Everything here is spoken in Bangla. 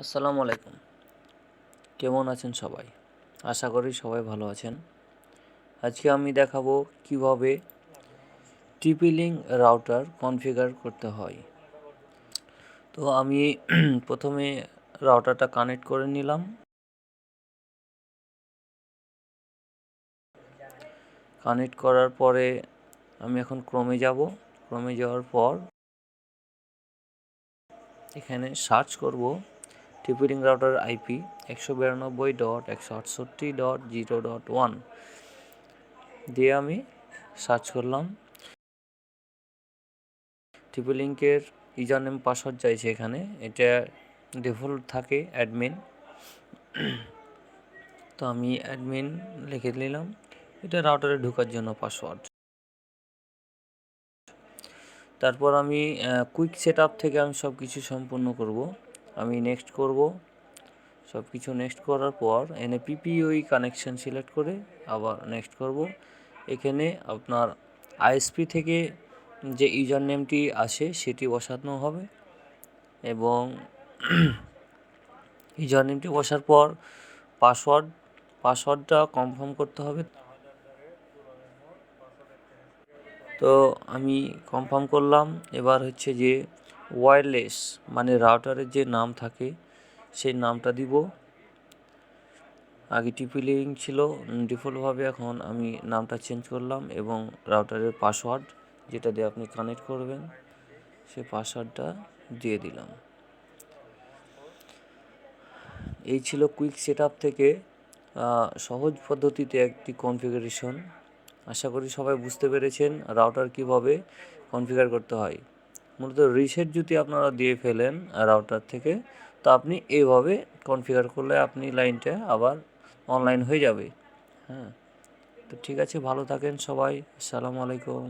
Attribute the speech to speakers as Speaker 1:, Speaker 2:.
Speaker 1: আসসালামু আলাইকুম। কেমন আছেন সবাই? আশা করি সবাই ভালো আছেন। আজকে আমি দেখাবো কিভাবে TP-Link রাউটার কনফিগার করতে হয়। তো আমি প্রথমে রাউটারটা কানেক্ট করে নিলাম। কানেক্ট করার পরে আমি এখন ক্রোমে যাব। ক্রোমে যাওয়ার পর এখানে সার্চ করব TP-Link রাউটার IP 192.168.0.1 দিয়ে আমি সার্চ করলাম। TP-Link-এর ইউজার নেম পাসওয়ার্ড চাইছে এখানে, এটা ডিফল্ট থাকে অ্যাডমিন। তো আমি অ্যাডমিন লিখে নিলাম, এটা রাউটারে ঢোকার জন্য পাসওয়ার্ড। তারপর আমি কুইক সেট আপ থেকে আমি সব কিছু সম্পূর্ণ করব। আমি নেক্সট করব, সব কিছু নেক্সট করার পর এনে PPOE কানেকশান সিলেক্ট করে আবার নেক্সট করব। এখানে আপনার ISP থেকে যে ইউজার নেমটি আসে সেটি বসানো হবে এবং ইউজার নেমটি বসার পর পাসওয়ার্ডটা কনফার্ম করতে হবে। তো আমি কনফার্ম করলাম। এবার হচ্ছে যে ওয়্যারলেস মানে রাউটারের যে নাম থাকে সেই নামটা দিব। আগে TP-Link ছিল ডিফল্টভাবে, এখন আমি নামটা চেঞ্জ করলাম এবং রাউটারের পাসওয়ার্ড যেটা দিয়ে আপনি কানেক্ট করবেন সেই পাসওয়ার্ডটা দিয়ে দিলাম। এই ছিল কুইক সেট আপ থেকে সহজ পদ্ধতিতে একটি কনফিগারেশন। আশা করি সবাই বুঝতে পেরেছেন রাউটার কিভাবে কনফিগার করতে হয়। মূলত রিসেট যদি আপনারা দিয়ে ফেলেন রাউটার থেকে, তো আপনি এইভাবে কনফিগার করলে আপনি লাইনটা আবার অনলাইন হয়ে যাবে। হ্যাঁ, তো ঠিক আছে, ভালো থাকেন সবাই। আসসালামু আলাইকুম।